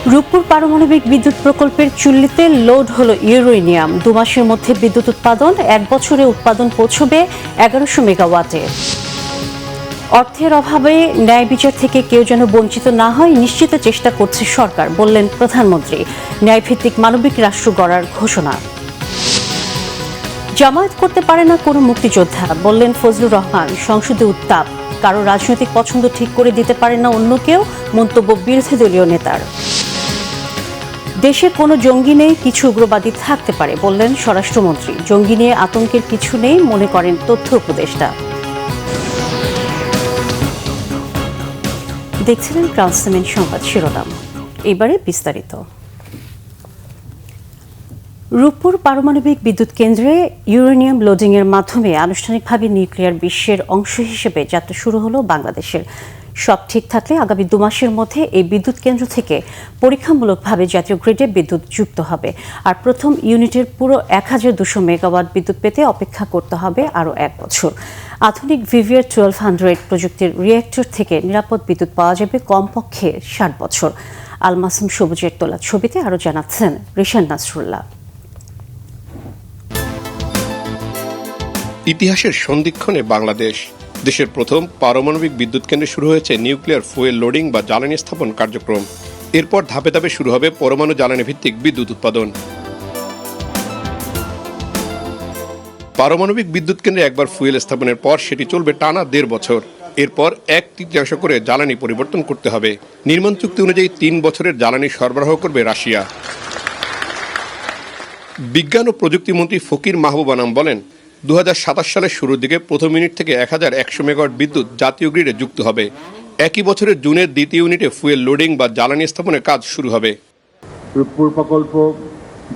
রূপপুর পারমাণবিক বিদ্যুৎ প্রকল্পের চুল্লিতে লোড হলো ইউরেনিয়াম। 2 মাসের মধ্যে বিদ্যুৎ উৎপাদন, 1 বছরে উৎপাদন পৌঁছবে 1100 মেগাওয়াটে। অর্থের অভাবে ন্যায় বিচার থেকে কেউ যেন বঞ্চিত না হয় নিশ্চিত চেষ্টা করছে সরকার, বললেন প্রধানমন্ত্রী। ন্যায়ভিত্তিক মানবিক রাষ্ট্র গড়ার ঘোষণা। জামায়াত করতে পারে না কোনো মুক্তিযোদ্ধা, বললেন ফজলুর রহমান। সংসদে উত্তাপ, কারো রাজনৈতিক পছন্দ ঠিক করে দিতে পারে না অন্য কেউ, মন্তব্য বিরোধী দলীয় নেতার। দেশে কোনো জঙ্গি নেই, কিছু উগ্রবাদী থাকতে পারে, বললেন স্বরাষ্ট্রমন্ত্রী। জঙ্গি নিয়ে আতঙ্কের কিছু নেই মনে করেন তথ্য উপদেষ্টা। দেখছিলেন ক্রাউন সিমেন্ট সংবাদ শিরোনাম, এবারে বিস্তারিত। রূপপুর পারমাণবিক বিদ্যুৎ কেন্দ্রে ইউরেনিয়াম লোডিংয়ের মাধ্যমে আনুষ্ঠানিকভাবে নিউক্লিয়ার বিশ্বের অংশ হিসেবে যাত্রা শুরু হলো বাংলাদেশের। সব ঠিক থাকলে আগামী 2 মাসের মধ্যে এই বিদ্যুৎ কেন্দ্র থেকে পরীক্ষামূলকভাবে জাতীয় গ্রিডে বিদ্যুৎ যুক্ত হবে। আর প্রথম ইউনিটের পুরো 1200 মেগাওয়াট বিদ্যুৎ পেতে অপেক্ষা করতে হবে আরও 1 বছর। আধুনিক ভিভিআর 1200 প্রযুক্তির রিঅ্যাক্টর থেকে নিরাপদ বিদ্যুৎ পাওয়া যাবে কমপক্ষে 60 বছর। আল মাসুম সবুজের তোলা ছবিতে আরও জানাচ্ছেন রিশান নাসরুল্লাহ। ইতিহাসের সন্ধিক্ষণে বাংলাদেশ দেশের প্রথম পারমাণবিক বিদ্যুৎ কেন্দ্রে শুরু হয়েছে নিউক্লিয়ার ফুয়েল লোডিং বা জ্বালানি স্থাপন কার্যক্রম। এরপর ধাপে ধাপে শুরু হবে পরমাণু জ্বালানি ভিত্তিক বিদ্যুৎ উৎপাদন। পারমাণবিক বিদ্যুৎ কেন্দ্রে একবার ফুয়েল স্থাপনের পর সেটি চলবে টানা 1.5 বছর। এরপর 1/3 করে জ্বালানি পরিবর্তন করতে হবে। নির্মাণ চুক্তি অনুযায়ী 3 বছরের জ্বালানি সরবরাহ করবে রাশিয়া। বিজ্ঞান ও প্রযুক্তি মন্ত্রী ফকির মাহবুব আনাম বলেন, 2027 সালের শুরুর দিকে প্রথম ইউনিট থেকে 1100 মেগাওয়াট বিদ্যুৎ জাতীয় গ্রিডে যুক্ত হবে। একই বছরের জুনের দ্বিতীয় ইউনিটে ফুয়েল লোডিং বা জ্বালানি স্থাপনের কাজ শুরু হবে। রূপপুর প্রকল্প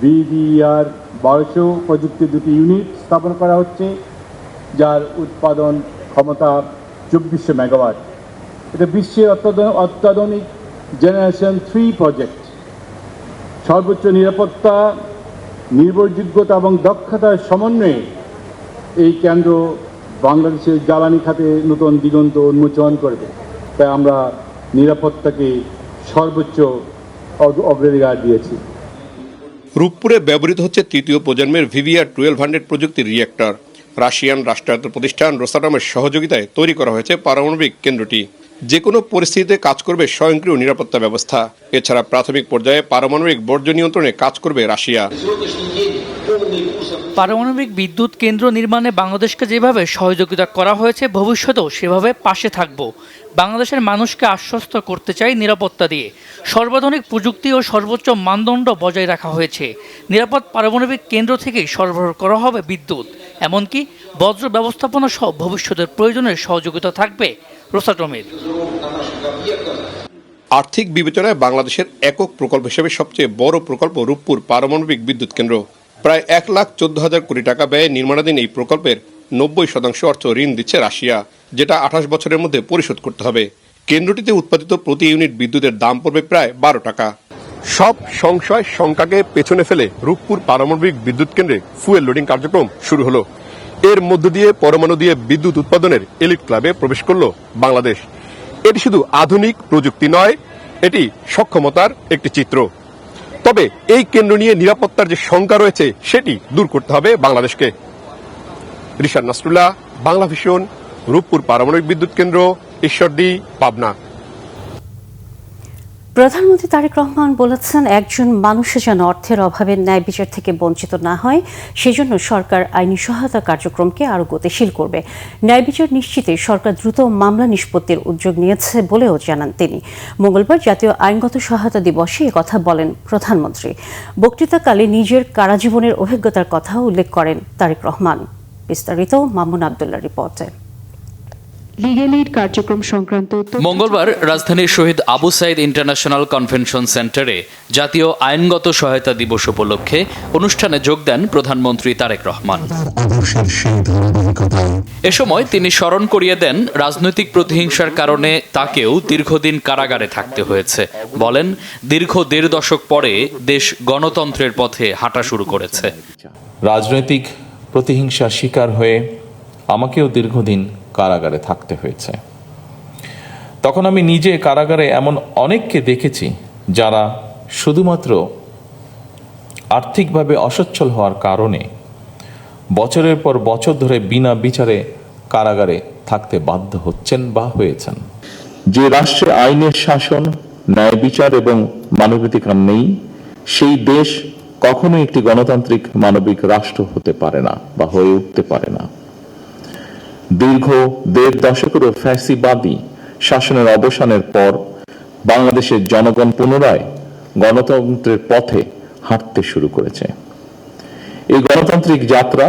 ভিভিআর 1200 প্রযুক্তি 2টি ইউনিট স্থাপন করা হচ্ছে, যার উৎপাদন ক্ষমতা 2400 মেগাওয়াট। এটা বিশ্বের অত্যাধুনিক জেনারেশন 3 প্রজেক্ট। সর্বোচ্চ নিরাপত্তা, নির্ভরযোগ্যতা এবং দক্ষতার সমন্বয়ে এই কেন্দ্র বাংলাদেশের জ্বালানি খাতে নতুন দিগন্ত উন্মোচন করবে। তাই আমরা নিরাপত্তাকে সর্বোচ্চ অগ্রাধিকার দিয়েছি। রূপপুরে ব্যবহৃত হচ্ছে 3য় প্রজন্মের ভিভিআর 1200 প্রযুক্তির রিঅ্যাক্টর। রাশিয়ান রাষ্ট্রায়ত্ত প্রতিষ্ঠান রোসাটমের সহযোগিতায় তৈরি করা হয়েছে পারমাণবিক কেন্দ্রটি। যে কোনো পরিস্থিতিতে কাজ করবে স্বয়ংক্রিয় নিরাপত্তা ব্যবস্থা। এছাড়া প্রাথমিক পর্যায়ে পারমাণবিক বর্জ্য নিয়ন্ত্রণে কাজ করবে রাশিয়া। পারমাণবিক বিদ্যুৎ কেন্দ্র নির্মাণে বাংলাদেশকে যেভাবে সহযোগিতা করা হয়েছে, ভবিষ্যতেও সেভাবে পাশে থাকব। বাংলাদেশের মানুষকে আশ্বস্ত করতে চাই নিরাপত্তা দিয়ে। সর্বাধুনিক প্রযুক্তি ও সর্বোচ্চ মানদণ্ড বজায় রাখা হয়েছে। নিরাপদ পারমাণবিক কেন্দ্র থেকেই সরবরাহ করা হবে বিদ্যুৎ। এমনকি বজ্র ব্যবস্থাপনা সহ ভবিষ্যতের প্রয়োজনের সহযোগিতা থাকবে রোসাটমের। আর্থিক বিবেচনায় বাংলাদেশের একক প্রকল্প হিসেবে সবচেয়ে বড় প্রকল্প রূপপুর পারমাণবিক বিদ্যুৎ কেন্দ্র। প্রায় 1,14,000 কোটি টাকা ব্যয়ে নির্মাণাধীন এই প্রকল্পের 90% অর্থ ঋণ দিচ্ছে রাশিয়া, যেটা 28 বছরের মধ্যে পরিশোধ করতে হবে। কেন্দ্রটিতে উৎপাদিত প্রতি ইউনিট বিদ্যুতের দাম পড়বে প্রায় 12 টাকা। সব সংশয় শঙ্কাকে পেছনে ফেলে রূপপুর পারমাণবিক বিদ্যুৎ কেন্দ্রে ফুয়েল লোডিং কার্যক্রম শুরু হলো। এর মধ্য দিয়ে পরমাণু দিয়ে বিদ্যুৎ উৎপাদনের এলিট ক্লাবে প্রবেশ করল বাংলাদেশ। এটি শুধু আধুনিক প্রযুক্তি নয়, এটি সক্ষমতার একটি চিত্র। তবে এই কেন্দ্র নিয়ে নিরাপত্তার যে শঙ্কা রয়েছে সেটি দূর করতে হবে বাংলাদেশকে। রিশান নাসরুল্লাহ, বাংলা ভিশন, রূপপুর পারমাণবিক বিদ্যুৎ কেন্দ্র, ঈশ্বরদী, পাবনা। প্রধানমন্ত্রী তারেক রহমান বলেছেন, একজন মানুষের যেন অর্থের অভাবে ন্যায় বিচার থেকে বঞ্চিত না হয়, সেজন্য সরকার আইনি সহায়তা কার্যক্রমকে আরও গতিশীল করবে। ন্যায় বিচার নিশ্চিতে সরকার দ্রুত মামলা নিষ্পত্তির উদ্যোগ নিয়েছে বলেও জানান তিনি। মঙ্গলবার জাতীয় আইনগত সহায়তা দিবসে একথা বলেন প্রধানমন্ত্রী। বক্তৃতাকালে নিজের কারাজীবনের অভিজ্ঞতার কথাও উল্লেখ করেন তারেক রহমান। বিস্তারিত মামুন আবদুল্লাহ রিপোর্টে। কার্যক্রম সংক্রান্ত মঙ্গলবার রাজধানীর শহীদ আবু সাইদ ইন্টারন্যাশনাল কনভেনশন সেন্টারে জাতীয় আইনগত সহায়তা দিবস উপলক্ষে অনুষ্ঠানে যোগ দেন প্রধানমন্ত্রী তারেক রহমান। এ সময় তিনি স্মরণ করিয়ে দেন, রাজনৈতিক প্রতিহিংসার কারণে তাকেও দীর্ঘদিন কারাগারে থাকতে হয়েছে। বলেন, দীর্ঘ 1.5 দশক পরে দেশ গণতন্ত্রের পথে হাঁটা শুরু করেছে। রাজনৈতিক প্রতিহিংসার শিকার হয়ে আমাকেও দীর্ঘদিন কারাগারে থাকতে হয়েছে। তখন আমি নিজে কারাগারে এমন অনেককে দেখেছি যারা শুধুমাত্র আর্থিকভাবে অসচ্ছল হওয়ার কারণে বছরের পর বছর ধরে বিনা বিচারে কারাগারে থাকতে বাধ্য হচ্ছেন বা হয়েছেন। যে রাষ্ট্রে আইনের শাসন, ন্যায় বিচার এবং মানবাধিকার নেই, সেই দেশ কখনো একটি গণতান্ত্রিক মানবিক রাষ্ট্র হতে পারে না বা হয়ে উঠতে পারে না। দীর্ঘ ১.৫ দশকেরও ফ্যাসিবাদী শাসনের অবসানের পর বাংলাদেশের জনগণ পুনরায় গণতন্ত্রের পথে হাঁটতে শুরু করেছে। এই গণতান্ত্রিক যাত্রা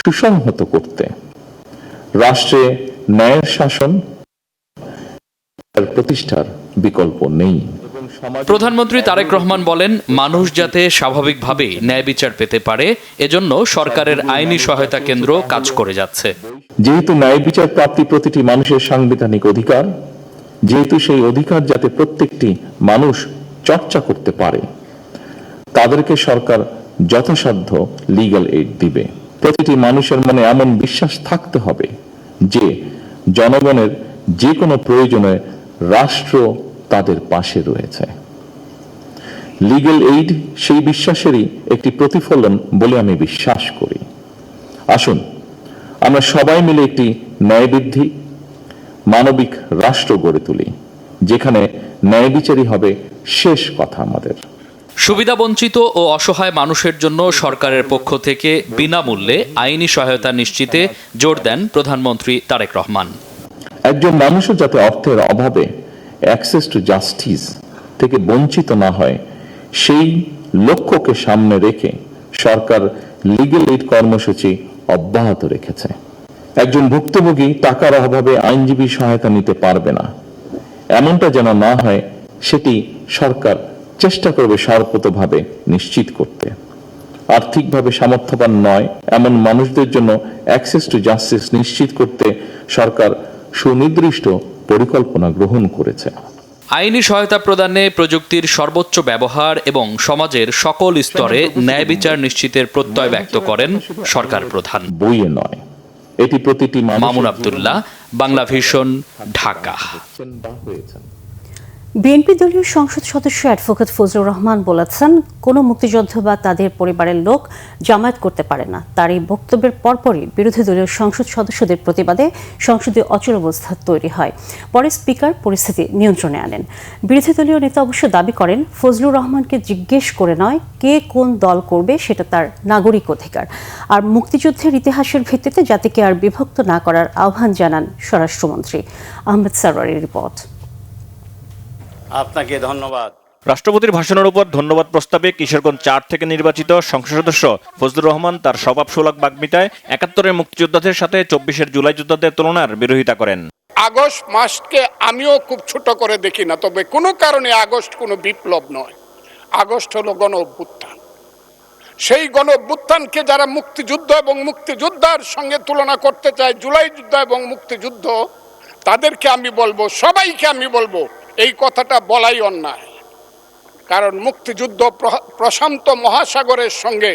সুসংহত করতে রাষ্ট্রে ন্যায়ের শাসন প্রতিষ্ঠার বিকল্প নেই। প্রধানমন্ত্রী তারেক রহমান বলেন, মানুষ যাতে স্বাভাবিকভাবে ন্যায় বিচার পেতে পারে এজন্য সরকারের আইনি সহায়তা কেন্দ্র কাজ করে যাচ্ছে। যেহেতু ন্যায় বিচার প্রাপ্তি প্রতিটি মানুষের সাংবিধানিক অধিকার, যেহেতু সেই অধিকার যাতে প্রত্যেকটি মানুষ চর্চা করতে পারে, তাদেরকে সরকার যথাসাধ্য লিগ্যাল এইড দিবে। প্রতিটি মানুষের মনে এমন বিশ্বাস থাকতে হবে যে জনগণের যে কোনো প্রয়োজনে রাষ্ট্র তাদের পাশে রয়েছে। লিগ্যাল এইড সেই বিশ্বাসেরই একটি প্রতিফলন বলে আমি বিশ্বাস করি। আসুন আমরা সবাই মিলে একটি ন্যায়বৃদ্ধি মানবিক রাষ্ট্র গড়ে তুলি, যেখানে ন্যায় বিচারই হবে শেষ কথা আমাদের। সুবিধাবঞ্চিত ও অসহায় মানুষের জন্য সরকারের পক্ষ থেকে বিনামূল্যে আইনি সহায়তা নিশ্চিতে জোর দেন প্রধানমন্ত্রী তারেক রহমান। একজন মানুষও যাতে অর্থের অভাবে অ্যাক্সেস টু জাস্টিস থেকে বঞ্চিত না হয়, সেই লক্ষ্যকে সামনে রেখে সরকার লিগ্যাল এইড কর্মসূচি অব্যাহত রেখেছে। একজন ভুক্তভোগী টাকার অভাবে আইনজীবী সহায়তা নিতে পারবে না, এমনটা যেন না হয় সেটি সরকার চেষ্টা করবে সর্বতোভাবে নিশ্চিত করতে। আর্থিকভাবে সামর্থ্যবান নয় এমন মানুষদের জন্য অ্যাক্সেস টু জাস্টিস নিশ্চিত করতে সরকার সুনির্দিষ্ট পরিকল্পনা গ্রহণ করেছে। আইনি সহায়তা প্রদানে প্রযুক্তির সর্বোচ্চ ব্যবহার এবং সমাজের সকল স্তরে ন্যায় বিচার নিশ্চিতের প্রত্যয় ব্যক্ত করেন সরকার প্রধান। বইয়ে নয়, এটি প্রতিটি মামুন আব্দুল্লাহ, বাংলা ভিশন, ঢাকা। বিএনপি দলীয় সংসদ সদস্য অ্যাডভোকেট ফজলুর রহমান বলেছেন, কোনো মুক্তিযোদ্ধা বা তাদের পরিবারের লোক জামায়াত করতে পারে না। তার এই বক্তব্যের পরপরই বিরোধী দলীয় সংসদ সদস্যদের প্রতিবাদে সংসদে অচলাবস্থা তৈরি হয়। পরে স্পিকার পরিস্থিতি নিয়ন্ত্রণে আনেন। বিরোধী দলীয় নেতা অবশ্য দাবি করেন, ফজলুর রহমানকে জিজ্ঞেস করে নয়, কে কোন দল করবে সেটা তার নাগরিক অধিকার। আর মুক্তিযুদ্ধের ইতিহাসের ভিত্তিতে জাতিকে আর বিভক্ত না করার আহ্বান জানান স্বরাষ্ট্রমন্ত্রী। আহমেদ সারওয়ারের রিপোর্ট। আপনাকে ধন্যবাদ। রাষ্ট্রপতির ভাষণের উপর ধন্যবাদ প্রস্তাবে কিশোরগঞ্জ ৪ থেকে নির্বাচিত সংসদ সদস্য ফজলুর রহমান তার স্বভাবসুলভ বাগ্মিতায় ৭১-এর মুক্তিযোদ্ধাদের সাথে ২৪-এর জুলাই যোদ্ধাদের তুলনার বিরোধিতা করেন। আগস্ট মাসকে আমিও খুব ছোট করে দেখি না, তবে কোনো কারণে আগস্ট কোনো বিপ্লব নয়। আগস্ট হলো গণ অভ্যুত্থান। সেই গণ অভ্যুত্থানকে যারা মুক্তিযুদ্ধ এবং মুক্তিযোদ্ধার সঙ্গে তুলনা করতে চায়, জুলাই যুদ্ধ এবং মুক্তিযুদ্ধ, তাদেরকে আমি বলবো, সবাইকে আমি বলবো, এই কথাটা বলাই অন্যায়। কারণ মুক্তিযুদ্ধ প্রশান্ত মহাসাগরের সঙ্গে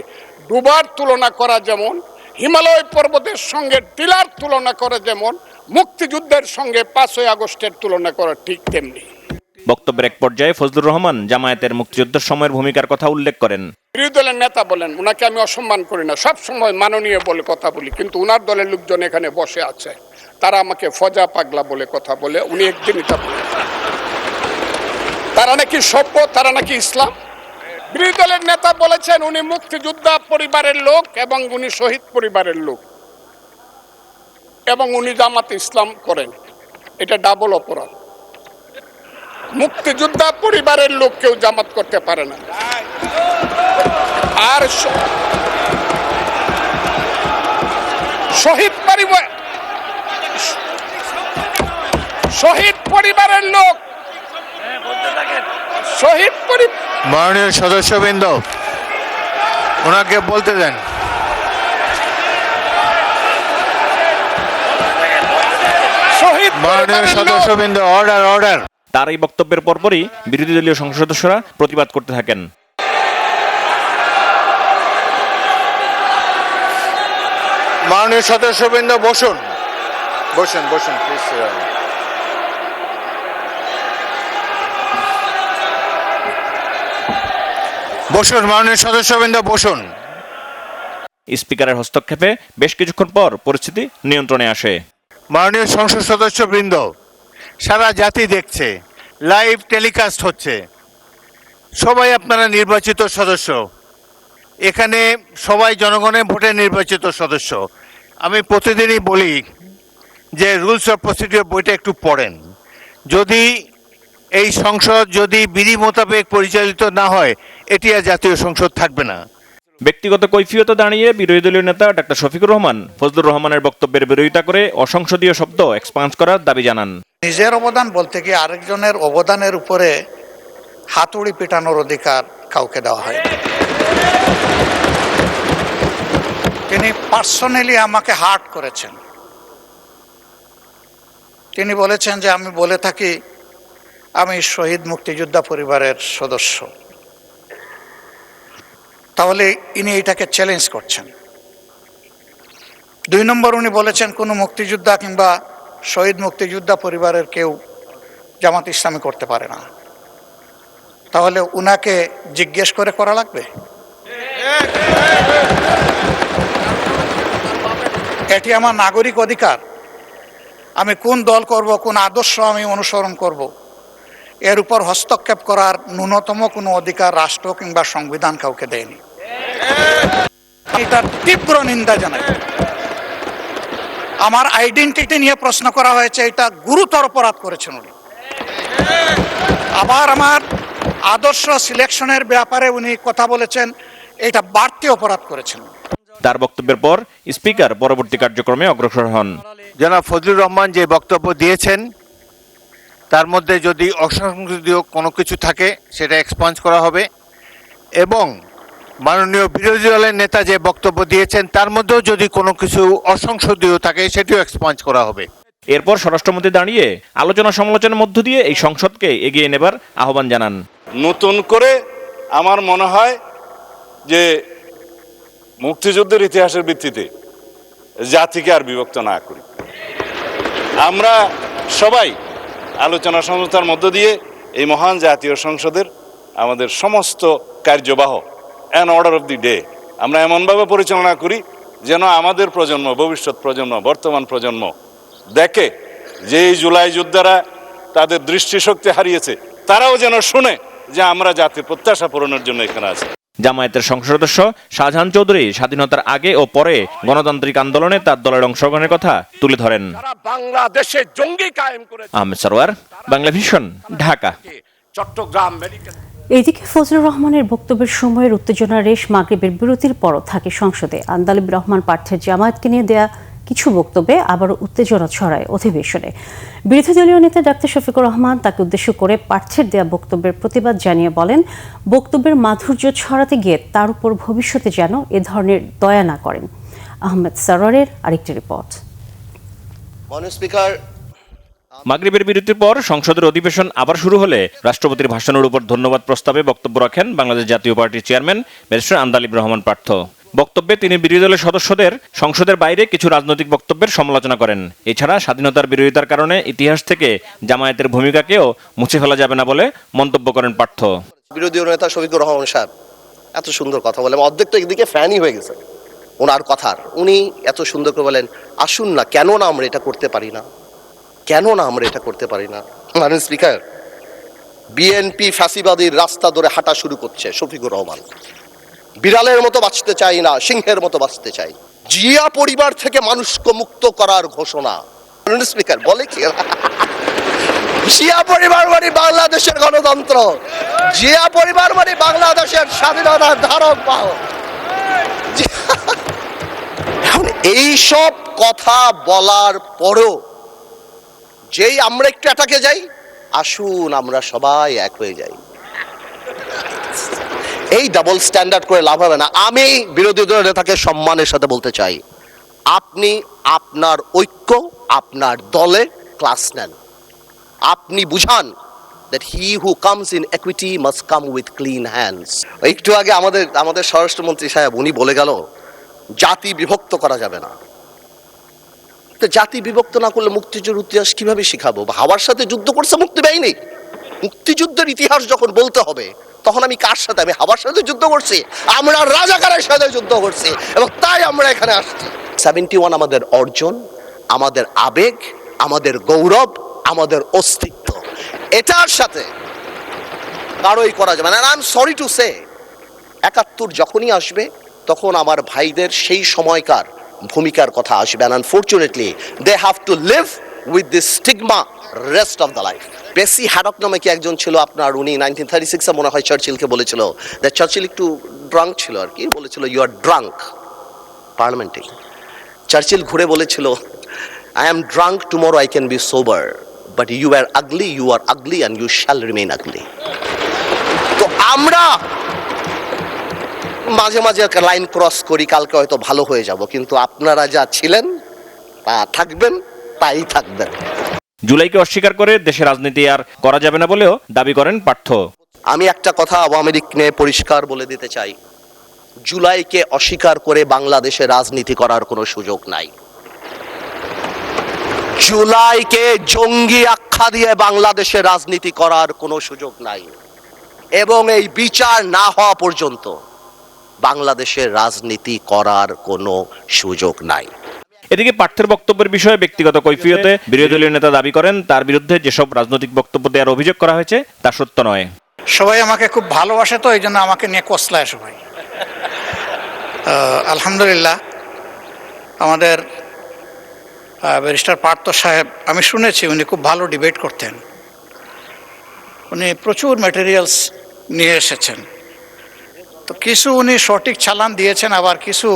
ডুবার তুলনা করা যেমন, হিমালয় পর্বতের সঙ্গে টিলার তুলনা করা যেমন, মুক্তিযুদ্ধের সঙ্গে ৫ই আগস্টের তুলনা করা ঠিক তেমনি। বক্তব্যের এক পর্যায়ে ফজলুর রহমান জামায়াতের মুক্তিযুদ্ধের সময়ের ভূমিকার কথা উল্লেখ করেন। বিরোধী দলের নেতা বলেন, ওনাকে আমি অসম্মান করি না, সব সময় মাননীয় বলে কথা বলি, কিন্তু ওনার দলের লোকজন এখানে বসে আছে, তারা আমাকে ফজা পাগলা বলে কথা বলে। উনি একদিন এটা বলে তারা নাকি সভ্য, তারা নাকি ইসলাম। বিরোধী দলের নেতা বলেছেন উনি মুক্তিযোদ্ধা পরিবারের লোক এবং উনি শহীদ পরিবারের লোক এবং উনি জামাতে ইসলাম করেন। এটা ডাবল অপরাধ। মুক্তিযোদ্ধা পরিবারের লোক কেউ জামাত করতে পারে না। আর শহীদ পরিবারের লোক, শহীদ মাননীয় সদস্যবৃন্দ, ওনাকে বলতে দেন। মাননীয় সদস্যবৃন্দ, অর্ডার অর্ডার। তার এই বক্তব্যের পরপরই বিরোধী দলীয় সংসদ সদস্যরা প্রতিবাদ করতে থাকেন। মাননীয় সদস্যবৃন্দ বসুন, বসুন বসুন প্লিজ। বসুন মাননীয় সদস্যবৃন্দ বসুন। স্পিকারের হস্তক্ষেপে বেশ কিছুক্ষণ পর পরিস্থিতি নিয়ন্ত্রণে আসে। মাননীয় সংসদ সদস্যবৃন্দ, সারা জাতি দেখছে, লাইভ টেলিকাস্ট হচ্ছে, সবাই আপনারা নির্বাচিত সদস্য, এখানে সবাই জনগণের ভোটে নির্বাচিত সদস্য। আমি প্রতিদিনই বলি যে রুলস অফ প্রসিডিওর বইটা একটু পড়েন। যদি এই সংসদ যদি বিধি মোতাবেক পরিচালিত না হয়, এটি আর জাতীয় সংসদ থাকবে না। ব্যক্তিগত কৈফিয়তে দাঁড়িয়ে বিরোধী দলীয় নেতা ডাক্তার শফিকুর রহমান ফজলুর রহমানের বক্তব্যের বিরোধিতা করে অসংসদীয় শব্দ এক্সপান্স করার দাবি জানান। নিজের অবদান বলতে কি আরেকজনের অবদানের উপরে হাতুড়ি পেটানোর অধিকার কাউকে দেওয়া হয়। তিনি পার্সোনালি আমাকে হার্ট করেছেন। তিনি বলেছেন যে আমি বলে থাকি আমি শহীদ মুক্তিযোদ্ধা পরিবারের সদস্য, তাহলে ইনি এটাকে চ্যালেঞ্জ করছেন। 2 নম্বর, উনি বলেছেন কোনো মুক্তিযোদ্ধা কিংবা শহীদ মুক্তিযোদ্ধা পরিবারের কেউ জামাত ইসলামী করতে পারে না, তাহলে উনাকে জিজ্ঞেস করে করা লাগবে? এটি আমার নাগরিক অধিকার। আমি কোন দল করব, কোন আদর্শ আমি অনুসরণ করব, এর উপর হস্তক্ষেপ করার ন্যূনতম কোনো অধিকার রাষ্ট্র কিংবা সংবিধান কাউকে দেয়নি। এটার তীব্র নিন্দা জানাই। আমার আইডেন্টিটি নিয়ে প্রশ্ন করা হয়েছে, এটা গুরুতর অপরাধ করেছেন উনি। আবার আমার আদর্শ সিলেকশনের ব্যাপারে উনি কথা বলেছেন, এটা বাড়তি অপরাধ করেছেন। তার বক্তব্যের পর স্পিকার পরবর্তী কার্যক্রমে অগ্রসর হন। জনাব ফজলুর রহমান যে বক্তব্য দিয়েছেন তার মধ্যে যদি অসংসদীয় কোনো কিছু থাকে সেটা এক্সপান্স করা হবে, এবং মাননীয় বিরোধী দলের নেতা যে বক্তব্য দিয়েছেন তার মধ্যেও যদি কোনো কিছু অসংসদীয় থাকে সেটিও এক্সপান্স করা হবে। এরপর স্বরাষ্ট্রমন্ত্রী দাঁড়িয়ে আলোচনা সমালোচনার মধ্য দিয়ে এই সংসদকে এগিয়ে নেবার আহ্বান জানান। নতুন করে আমার মনে হয় যে মুক্তিযুদ্ধের ইতিহাসের ভিত্তিতে জাতিকে আর বিভক্ত না করি, আমরা সবাই আলোচনা সমালোচনার মধ্য দিয়ে এই মহান জাতীয় সংসদের আমাদের সমস্ত কার্যবাহ an order of the day আমরা এমনভাবে পরিচালনা করি যেন আমাদের প্রজন্ম, ভবিষ্যৎ প্রজন্ম, বর্তমান প্রজন্ম দেখে যে এই জুলাই যোদ্ধারা তাদের দৃষ্টিশক্তি হারিয়েছে, তারাও যেন শুনে যে আমরা জাতির প্রত্যাশা পূরণের জন্য এখানে আছি। জামায়াতের সংসদ সদস্য শাহজাহান চৌধুরী স্বাধীনতার আগে ও পরে গণতান্ত্রিক আন্দোলনে তার দলের অংশগ্রহণের কথা তুলে ধরেন। বাংলাদেশে জঙ্গি কায়েম করে। আহমেদ সরওয়ার, বাংলা ভিশন, ঢাকা। চট্টগ্রাম মেডিকেল। এদিকে ফজলুর রহমানের বক্তব্যের সময়ের উত্তেজনা রেশ মাগরিবের বিরতির পরও থাকে সংসদে। আন্দালিব রহমান প্রার্থীর জামায়াতকে নিয়ে দেয়া কিছু বক্তব্যে আবারও উত্তেজনা ছড়ায় অধিবেশনে। বিরোধী দলীয় নেতা ডাক্তার শফিকুর রহমান তাকে উদ্দেশ্য করে প্রার্থীর দেয়া বক্তব্যের প্রতিবাদ জানিয়ে বলেন, বক্তব্যের মাধুর্য ছড়াতে গিয়ে তার উপর ভবিষ্যতে যেন এ ধরনের দয়া না করেন। আহমেদ সরওয়ারের আরেকটি রিপোর্ট। মাগরিবের বিরতির পর সংসদের অধিবেশন আবার শুরু হলে রাষ্ট্রপতির ভাষণের উপর ধন্যবাদ প্রস্তাবে বক্তব্য রাখেন বাংলাদেশ জাতীয় পার্টির চেয়ারম্যান ব্যারিস্টার আন্দালিব রহমান প্রার্থ। বক্তব্যে তিনি বিরোধী দলের সদস্যদের সংসদের বাইরে কিছু রাজনৈতিক বক্তব্যের সমালোচনা করেন। এছাড়া স্বাধীনতার বিরোধিতার কারণে ইতিহাস থেকে জামায়াতের ভূমিকাকেও মুছে ফেলা যাবে না বলে মন্তব্য করেন প্রার্থ। বিরোধী নেতা শফিকুর রহমান সাহেব এত সুন্দর কথা বলে, অর্ধেক তো একদিকে ফ্যানই হয়ে গেছে ওনার কথার। উনি এত সুন্দর করে বলেন, আসুন না, কেন না আমরা এটা করতে পারি না, কেন না আমরা এটা করতে পারি না। মাননীয় স্পিকার, বিএনপি ফ্যাসিবাদীর রাস্তা ধরে হাঁটা শুরু করছে শফিকুর রহমান। বিড়ালের মতো বাঁচতে চাই না, সিংহের মতো বাঁচতে চাই। জিয়া পরিবার থেকে মানুষকে মুক্ত করার ঘোষণা। মাননীয় স্পিকার বলে কি, জিয়া পরিবার মানে বাংলাদেশের গণতন্ত্র, জিয়া পরিবার মানে বাংলাদেশের স্বাধীনতার ধারক বাহক। এখন এইসব কথা বলার পরও যেই আমরা একটু অ্যাটাকে যাই, আসুন আমরা সবাই এক হয়ে যাই, এই ডাবল স্ট্যান্ডার্ড করে লাভ হবে না। আমি বিরোধী দলের নেতাকে সম্মানের সাথে বলতে চাই, আপনি আপনার ঐক্য আপনার দলে ক্লাস নেন। আপনি বুঝান that he who comes in equity must come with clean hands. একটু আগে আমাদের স্বরাষ্ট্রমন্ত্রী সাহেব উনি বলে গেল জাতি বিভক্ত করা যাবে না। তো জাতি বিভক্ত না করলে মুক্তিযুদ্ধের ইতিহাস কিভাবে শিখাবো? হাওয়ার সাথে যুদ্ধ করছে মুক্তি বাহিনী, মুক্তিযুদ্ধের ইতিহাস যখন বলতে হবে তখন আমি কার সাথে, আমি হাওয়ার সাথে যুদ্ধ করছি, আমরা রাজাকারের সাথে যুদ্ধ করছি, এবং তাই আমরা এখানে আসছি। 71 আমাদের অর্জন, আমাদের আবেগ, আমাদের গৌরব, আমাদের অস্তিত্ব, এটার সাথে কারোই করা যাবে না। I am sorry to say 71 যখনই আসবে তখন আমার ভাইদের সেই সময়কার ভূমিকার কথা আসবে, and unfortunately they have to live with this stigma rest of the life. বেসি হ্যাডক নামে কি একজন ছিল আপনার, উনি 1936 মনে হয় চার্চিলকে বলেছিল, দ্যাট চার্চিল একটু ড্রাঙ্ক ছিল আর কি, বলেছিল ইউ আর ড্রাঙ্ক পার্লামেন্টে। চার্চিল ঘুরে বলেছিল I am drunk, tomorrow I can be sober, but you are ugly, you are ugly and you shall remain ugly. তো আমরা মাঝে মাঝে লাইন ক্রস করি, কালকে হয়তো ভালো হয়ে যাব, কিন্তু আপনারা যা ছিলেন তা থাকবেন, তাই থাকবেন। জুলাইকে অস্বীকার করে দেশের রাজনীতি আর করা যাবে না বলেও দাবি করেন পার্থ। আমি একটা কথা আওয়ামী লীগ নিয়ে পরিষ্কার বলে দিতে চাই, জুলাইকে অস্বীকার করে বাংলাদেশে রাজনীতি করার কোনো সুযোগ নাই। জুলাইকে জঙ্গি আখ্যা দিয়ে বাংলাদেশে রাজনীতি করার কোনো সুযোগ নাই, এবং এই বিচার না হওয়া পর্যন্ত বাংলাদেশের রাজনীতি করার কোনো সুযোগ নাই। এদিকে পার্থের বক্তব্যের বিষয়ে ব্যক্তিগত কৈফিয়তে বিরোধী দলীয় নেতা দাবি করেন তার বিরুদ্ধে যেসব রাজনৈতিক বক্তব্য দেওয়ার অভিযোগ করা হয়েছে তা সত্য নয়। সবাই আমাকে খুব ভালোবাসে, তো এই জন্য আমাকে নিয়ে কসলায় সবাই। আলহামদুলিল্লাহ, আমাদের ব্যারিস্টার পার্থ সাহেব, আমি শুনেছি উনি খুব ভালো ডিবেট করতেন, উনি প্রচুর ম্যাটেরিয়ালস নিয়ে এসেছেন। তো কিছু উনি সঠিক চালান দিয়েছেন, আবার কিছু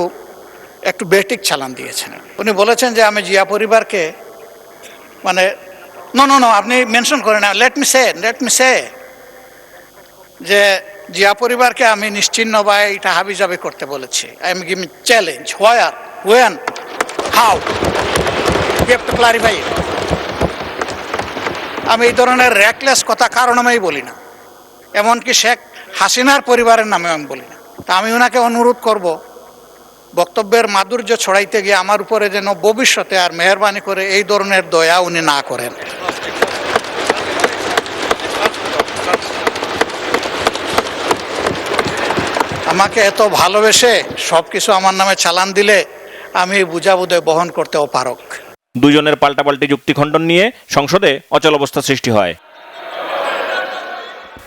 একটু বেঠিক চালান দিয়েছেন। উনি বলেছেন যে আমি জিয়া পরিবারকে, মানে নো আপনি মেনশন করেন না, লেট মি সে যে জিয়া পরিবারকে আমি নিশ্চিহ্ন বা এটা হাবিজাবি করতে বলেছি। I am giving challenge, where, when, how, you have to clarify. আমি এই ধরনের র্যাকলেস কথা কারো নামেই বলি না, এমনকি শেখ হাসিনার পরিবারের নামেও আমি বলি না। তা আমি ওনাকে অনুরোধ করব, বক্তব্যের মাধুর্য ছড়াইতে গিয়ে আমার উপরে যেন ভবিষ্যতে আর মেহরবানি করে এই ধরনের দয়া উনি না করেন। আমাকে এত ভালোবেসে সব কিছু আমার নামে চালান দিলে আমি বুঝাবুঝে বহন করতে অপারগ। দুজনের পাল্টাপাল্টি যুক্তি খণ্ডন নিয়ে সংসদে অচলাবস্থা সৃষ্টি হয়।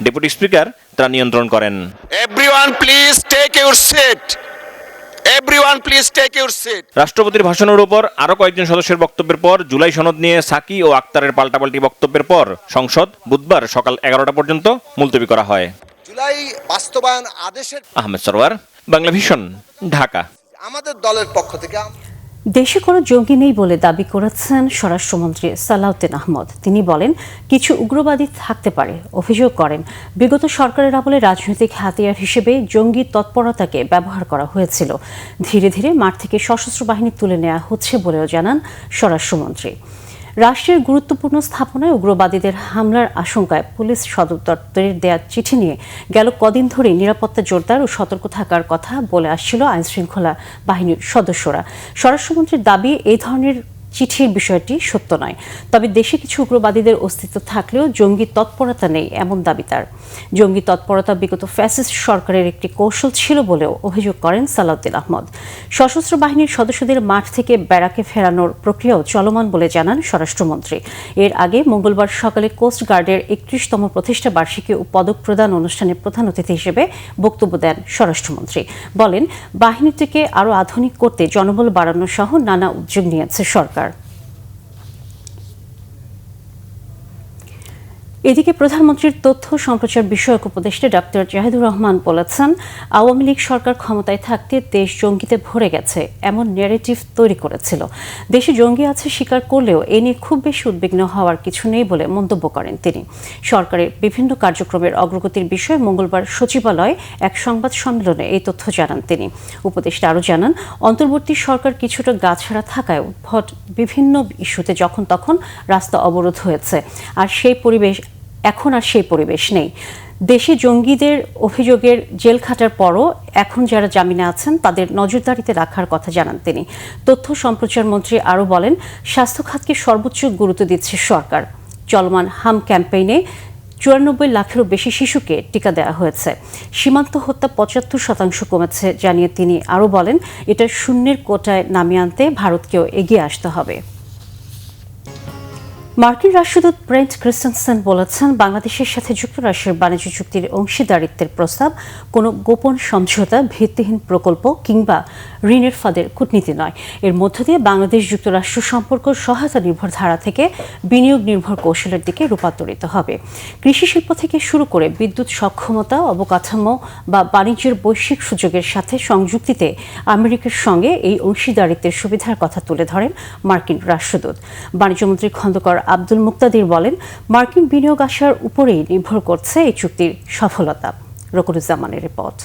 ডেপুটি স্পিকার তা নিয়ন্ত্রণ করেন। Everyone please take your seat, everyone please take your seat. রাষ্ট্রপতির ভাষণের উপর আরো কয়েকজন সদস্যের বক্তব্যের পর জুলাই সনদ নিয়ে সাকি ও আক্তারের পাল্টাপাল্টি বক্তব্যের পর সংসদ বুধবার সকাল 11টা পর্যন্ত মুলতবি করা হয়। জুলাই বাস্তবায়ন আদেশের আহমেদ সরওয়ার, বাংলা ভিশন, ঢাকা। আমাদের দলের পক্ষ থেকে দেশে কোনো জঙ্গি নেই বলে দাবি করেছেন স্বরাষ্ট্রমন্ত্রী সালাউদ্দিন আহমদ। তিনি বলেন কিছু উগ্রবাদী থাকতে পারে, অভিযোগ করেন বিগত সরকারের আমলে রাজনৈতিক হাতিয়ার হিসেবে জঙ্গি তৎপরতাকে ব্যবহার করা হয়েছিল। ধীরে ধীরে মাঠ থেকে সশস্ত্র বাহিনী তুলে নেওয়া হচ্ছে বলেও জানান স্বরাষ্ট্রমন্ত্রী। রাষ্ট্রের গুরুত্বপূর্ণ স্থাপনায় উগ্রবাদীদের হামলার আশঙ্কায় পুলিশ সদর দপ্তরের দেয়া চিঠি নিয়ে গেল কদিন ধরেই নিরাপত্তা জোরদার ও সতর্ক থাকার কথা বলে আসছিল আইনশৃঙ্খলা বাহিনীর সদস্যরা। স্বরাষ্ট্রমন্ত্রীর দাবি, এই ধরনের চিঠির বিষয়টি সত্য নয়, তবে দেশে কিছু উগ্রবাদীদের অস্তিত্ব থাকলেও জঙ্গি তৎপরতা নেই এমন দাবি তার। জঙ্গি তৎপরতা বিগত ফ্যাসিস্ট সরকারের একটি কৌশল ছিল বলেও অভিযোগ করেন সালাউদ্দিন আহমদ। সশস্ত্র বাহিনীর সদস্যদের মাঠ থেকে ব্যারাকে ফেরানোর প্রক্রিয়াও চলমান বলে জানান স্বরাষ্ট্রমন্ত্রী। এর আগে মঙ্গলবার সকালে কোস্ট গার্ডের 31তম প্রতিষ্ঠা বার্ষিকী ও পদক প্রদান অনুষ্ঠানে প্রধান অতিথি হিসেবে বক্তব্য দেন স্বরাষ্ট্রমন্ত্রী। বলেন বাহিনীটিকে আরও আধুনিক করতে জনবল বাড়ানো সহ নানা উদ্যোগ নিয়েছে সরকার। এদিকে প্রধানমন্ত্রীর তথ্য সম্প্রচার বিষয়ক উপদেষ্টা ডক্টর জাহিদুর রহমান বলেছেন, আওয়ামী লীগ সরকার ক্ষমতায় থাকতে দেশ জঙ্গিতে ভরে গেছে এমন ন্যারেটিভ তৈরি করেছিল। দেশে জঙ্গি আছে স্বীকার করলেও এ নিয়ে খুব বেশি উদ্বিগ্ন হওয়ার কিছু নেই বলে মন্তব্য করেন তিনি। সরকারের বিভিন্ন কার্যক্রমের অগ্রগতির বিষয়ে মঙ্গলবার সচিবালয়ে এক সংবাদ সম্মেলনে এই তথ্য জানান তিনি। উপদেষ্টা আরও জানান, অন্তর্বর্তী সরকার কিছুটা গাছাড়া থাকায় উদ্ভট বিভিন্ন ইস্যুতে যখন তখন রাস্তা অবরোধ হয়েছে, আর সেই পরিবেশ নেই। দেশে জঙ্গিদের অভিযোগের জেল খাটার পরও এখন যারা জামিনে আছেন তাদের নজরদারিতে রাখার কথা জানান তিনি। তথ্য সম্প্রচার মন্ত্রী আরও বলেন, স্বাস্থ্য খাতকে সর্বোচ্চ গুরুত্ব দিচ্ছে সরকার। চলমান হাম ক্যাম্পেইনে 94 লাখেরও বেশি শিশুকে টিকা দেওয়া হয়েছে। সীমান্ত হত্যা 75% কমেছে জানিয়ে তিনি আরও বলেন, এটা শূন্যের কোটায় নামিয়ে আনতে ভারতকেও এগিয়ে আসতে হবে। মার্কিন রাষ্ট্রদূত ব্রেন্ট ক্রিস্টেনসেন বলেছেন, বাংলাদেশের সাথে যুক্তরাষ্ট্রের বাণিজ্য চুক্তির অংশীদারিত্বের প্রস্তাব কোনো গোপন সমঝোতা, ভিত্তিহীন প্রকল্প কিংবা ঋণের ফাঁদের কূটনীতি নয়। এর মধ্য দিয়ে বাংলাদেশ যুক্তরাষ্ট্র সম্পর্ক সহায়তা নির্ভর ধারা থেকে বিনিয়োগ নির্ভর কৌশলের দিকে রূপান্তরিত হবে। কৃষি শিল্প থেকে শুরু করে বিদ্যুৎ সক্ষমতা, অবকাঠামো বা বাণিজ্যের বৈশ্বিক সুযোগের সাথে সংযুক্তিতে আমেরিকার সঙ্গে এই অংশীদারিত্বের সুবিধার কথা তুলে ধরেন মার্কিন রাষ্ট্রদূত। বাণিজ্যমন্ত্রী খন্দকার আব্দুল মুক্তাদির বলেন, মার্কিন বিনিয়োগ আসার উপরেই নির্ভর করছে এই চুক্তির সফলতা। রকুরুজ্জামানের রিপোর্ট।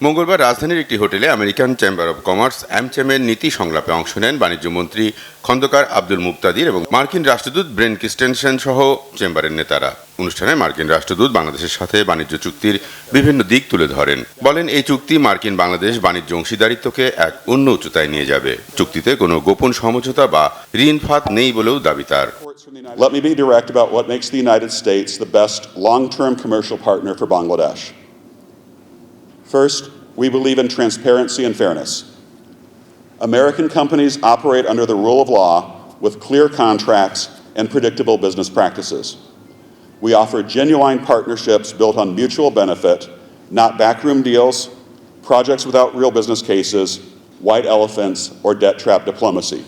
মঙ্গলবার রাজধানীর একটি হোটেলে আমেরিকান চেম্বার অব কমার্স অ্যামচেমের নীতি সংলাপে অংশ নেন বাণিজ্যমন্ত্রী খন্দকার আব্দুল মুক্তাদির এবং মার্কিন রাষ্ট্রদূত ব্রেন্ট ক্রিস্টেনসেন সহ চেম্বারের নেতারা। অনুষ্ঠানে মার্কিন রাষ্ট্রদূত বাংলাদেশের সাথে বাণিজ্য চুক্তির বিভিন্ন দিক তুলে ধরেন। বলেন, এই চুক্তি মার্কিন বাংলাদেশ বাণিজ্য অংশীদারিত্বকে এক অন্য উচ্চতায় নিয়ে যাবে। চুক্তিতে কোনো গোপন সমঝোতা বা ঋণ ফাঁদ নেই বলেও দাবি তার। Let me be direct about what makes the United States the best long-term commercial partner for Bangladesh. First, we believe in transparency and fairness. American companies operate under the rule of law with clear contracts and predictable business practices. We offer genuine partnerships built on mutual benefit, not backroom deals, projects without real business cases, white elephants, or debt trap diplomacy.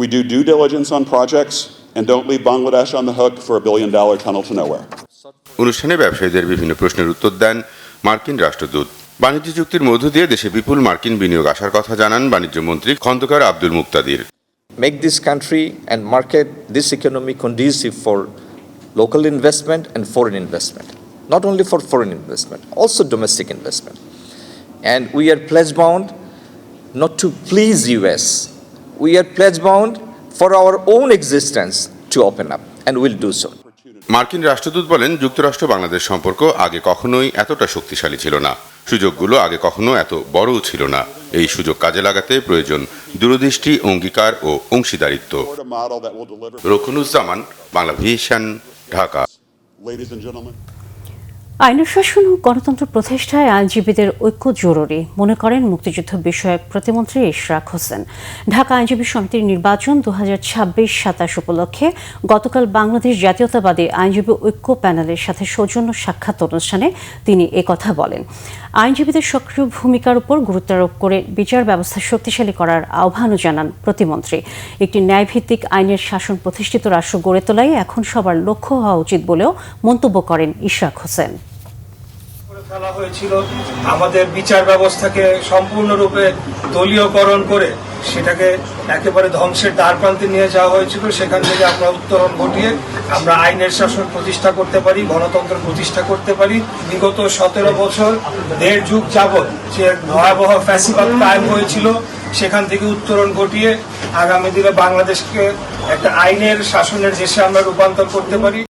We do due diligence on projects and don't leave Bangladesh on the hook for $1 billion tunnel to nowhere. অনুষ্ঠানে ব্যবসায়ীদের বিভিন্ন প্রশ্নের উত্তর দেন মার্কিন রাষ্ট্রদূত। বাণিজ্য চুক্তির মধ্য দিয়ে দেশে বিপুল মার্কিন বিনিয়োগ আসার কথা জানান বাণিজ্য মন্ত্রী খন্দকার আব্দুল মুক্তাদির। Make this country and market this economy conducive for local investment and foreign investment. Not only for foreign investment, also domestic investment. And we are pledge bound not to please US. We are pledge bound for our own existence to open up, and we'll do so. মার্কিন রাষ্ট্রদূত বলেন, যুক্তরাষ্ট্র বাংলাদেশ সম্পর্ক আগে কখনোই এতটা শক্তিশালী ছিল না। সুযোগগুলো আগে কখনো এত বড়ও ছিল না। এই সুযোগ কাজে লাগাতে প্রয়োজন দূরদৃষ্টি, অঙ্গীকার ও অংশীদারিত্ব। রকুনুজ্জামান, বাংলা ভিশন, ঢাকা। আইনের শাসন ও গণতন্ত্র প্রতিষ্ঠায় আইনজীবীদের ঐক্য জরুরি মনে করেন মুক্তিযুদ্ধ বিষয়ক প্রতিমন্ত্রী ইশরাক হোসেন। ঢাকা আইনজীবী সমিতির নির্বাচন 2026-27 উপলক্ষে গতকাল বাংলাদেশ জাতীয়তাবাদী আইনজীবী ঐক্য প্যানেলের সাথে সৌজন্য সাক্ষাৎ অনুষ্ঠানে তিনি একথা বলেন। আইনজীবীদের সক্রিয় ভূমিকার উপর গুরুত্ব আরোপ করে বিচার ব্যবস্থা শক্তিশালী করার আহ্বানও জানান প্রতিমন্ত্রী। একটি ন্যায়ভিত্তিক আইনের শাসন প্রতিষ্ঠিত রাষ্ট্র গড়ে তোলাই এখন সবার লক্ষ্য হওয়া উচিত বলেও মন্তব্য করেন ইশরাক হোসেন। ফেলা হয়েছিল আমাদের বিচার ব্যবস্থাকে সম্পূর্ণরূপে দলীয়করণ করে সেটাকে একেবারে ধ্বংসের দ্বারপ্রান্তে নিয়ে যাওয়া হয়েছিল। সেখান থেকে আমরা উত্তরণ ঘটিয়ে আমরা আইনের শাসন প্রতিষ্ঠা করতে পারি, গণতন্ত্র প্রতিষ্ঠা করতে পারি। বিগত 17 বছর, 1.5 যুগ যাবৎ যে ভয়াবহ ফ্যাসিবাদ কায়েম হয়েছিল সেখান থেকে উত্তরণ ঘটিয়ে আগামী দিনে বাংলাদেশকে একটা আইনের শাসনের দেশে আমরা রূপান্তর করতে পারি।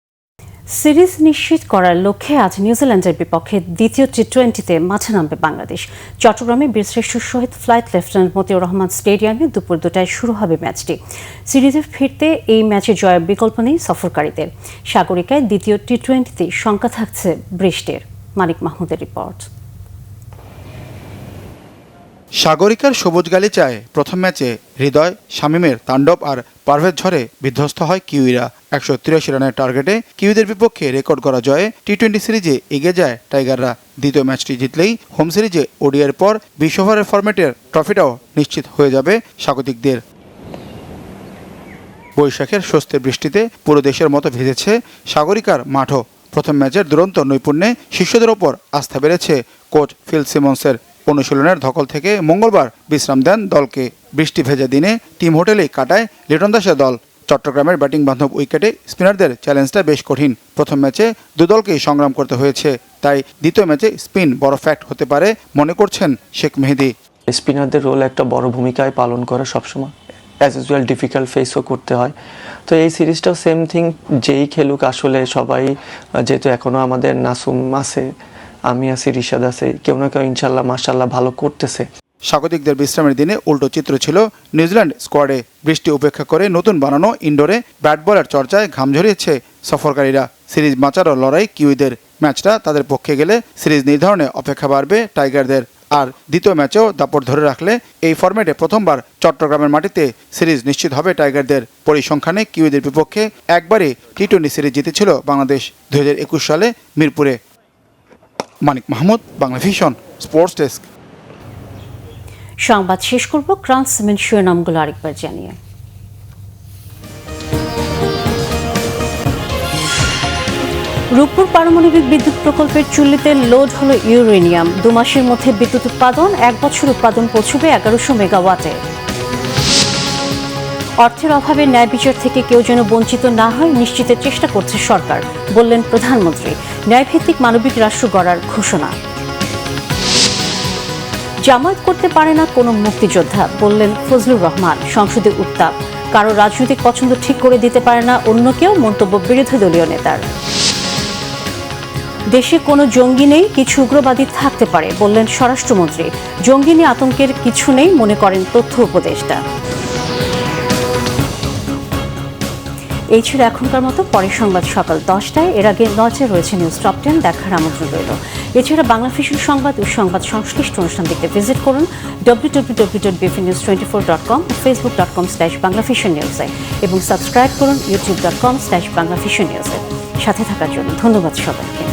সিরিজ নিশ্চিত করার লক্ষ্যে আজ নিউজিল্যান্ডের বিপক্ষে দ্বিতীয় টি-20তে মাঠে নামবে বাংলাদেশ। চট্টগ্রামে বীরশ্রেষ্ঠ শহীদ ফ্লাইট লেফটেন্যান্ট মতিউর রহমান স্টেডিয়ামে দুপুর 2টায় শুরু হবে ম্যাচটি। সিরিজে ফিরতে এই ম্যাচে জয়ের বিকল্প নেই সফরকারীদের। সাগরিকায় দ্বিতীয় টি-20তে শঙ্কা থাকছে বৃষ্টির। মানিক মাহমুদের রিপোর্ট। সাগরিকার সবুজ গালিচায় প্রথম ম্যাচে হৃদয়, শামীমের তাণ্ডব আর পারভেজ ঝড়ে বিধ্বস্ত হয় কিউইরা। 183 রানের টার্গেটে কিউইদের বিপক্ষে রেকর্ড করা জয়ে টি-20 সিরিজে এগিয়ে যায় টাইগাররা। দ্বিতীয় ম্যাচটি জিতলেই হোম সিরিজে ওডিআইয়ের পর 20 ওভারের ফরম্যাটের ট্রফিটাও নিশ্চিত হয়ে যাবে স্বাগতিকদের। বৈশাখের স্বস্তির বৃষ্টিতে পুরো দেশের মতো ভিজেছে সাগরিকার মাঠও। প্রথম ম্যাচের দুরন্ত নৈপুণ্যে শিষ্যদের ওপর আস্থা বেড়েছে কোচ ফিল সিমন্সের। অনুশীলনের ধকল থেকে মঙ্গলবার বিশ্রাম দেন দলকে। বৃষ্টি ভেজা দিনে টিম হোটেলেই কাটায় লিটন দাসের দল। চট্টগ্রামের ব্যাটিং বান্ধব উইকেটে স্পিনারদের চ্যালেঞ্জটা বেশ কঠিন। প্রথম ম্যাচে দুদলকেই সংগ্রাম করতে হয়েছে, তাই দ্বিতীয় ম্যাচে স্পিন বড় ফ্যাক্ট হতে পারে মনে করছেন শেখ মেহেদী। স্পিনারদের রোল একটা বড় ভূমিকায় পালন করে সবসময়, অ্যাজ ইউজুয়াল ডিফিকাল্ট ফেসও করতে হয়। তো এই সিরিজটাও সেম থিং, যেই খেলুক আসলে সবাই, যেহেতু এখনও আমাদের নাসুম আছে, আমি আছি, রিশাদ আছে, কেউ না কেউ ইনশাল্লাহ মাশাল্লাহ ভালো করতেছে। স্বাগতিকদের বিশ্রামের দিনে উল্টো চিত্র ছিল নিউজিল্যান্ড স্কোয়াডে। বৃষ্টি উপেক্ষা করে নতুন বানানো ইনডোরে ব্যাট বলের চর্চায় ঘাম ঝরিয়েছে সফরকারীরা। সিরিজ বাঁচারও লড়াই কিউইদের। ম্যাচটা তাদের পক্ষে গেলে সিরিজ নির্ধারণে অপেক্ষা বাড়বে টাইগারদের। আর দ্বিতীয় ম্যাচেও দাপট ধরে রাখলে এই ফরম্যাটে প্রথমবার চট্টগ্রামের মাটিতে সিরিজ নিশ্চিত হবে টাইগারদের। পরিসংখ্যানে কিউইদের বিপক্ষে একবারই টি-20 সিরিজ জিতেছিল বাংলাদেশ 2021 সালে মিরপুরে। Manik Mahmud, Bangla Vision, sports desk. সংবাদ শেষ করব ক্রাউন সিমেন্ট শিরোনামগুলো আরেকবার জানিয়ে। রূপপুর পারমাণবিক বিদ্যুৎ প্রকল্পের চুল্লিতে লোড হলো ইউরেনিয়াম। 2 মাসের মধ্যে বিদ্যুৎ উৎপাদন, 1 বছর উৎপাদন পৌঁছবে 1100 মেগাওয়াটে। অর্থের অভাবে ন্যায় বিচার থেকে কেউ যেন বঞ্চিত না হয় নিশ্চিতের চেষ্টা করছে সরকার, বললেন প্রধানমন্ত্রী। ন্যায়ভিত্তিক মানবিক রাষ্ট্র গড়ার ঘোষণা। জামায়াত করতে পারে না কোনো মুক্তিযোদ্ধা, বললেন ফজলুর রহমান। সংসদে উত্তাপ, কারো রাজনৈতিক পছন্দ ঠিক করে দিতে পারে না অন্য কেউ, মন্তব্য বিরোধী দলীয় নেতার। দেশে কোনো জঙ্গি নেই, কিছু উগ্রবাদী থাকতে পারে, বললেন স্বরাষ্ট্রমন্ত্রী। জঙ্গি নিয়ে আতঙ্কের কিছু নেই মনে করেন তথ্য উপদেষ্টা। এই ছিল এখনকার মতো। পরের সংবাদ সকাল 10টায়। এর আগে নজরে রয়েছে নিউজ টপ 10 দেখার আমন্ত্রণ রইল। এছাড়া বাংলা ভিশন সংবাদ ও সংবাদ সংশ্লিষ্ট অনুষ্ঠান দেখতে ভিজিট করুন www.bfnews24.com, facebook.com/banglavisionnews এবং সাবস্ক্রাইব করুন youtube.com/banglavisionnews। সাথে থাকার জন্য ধন্যবাদ সবাইকে।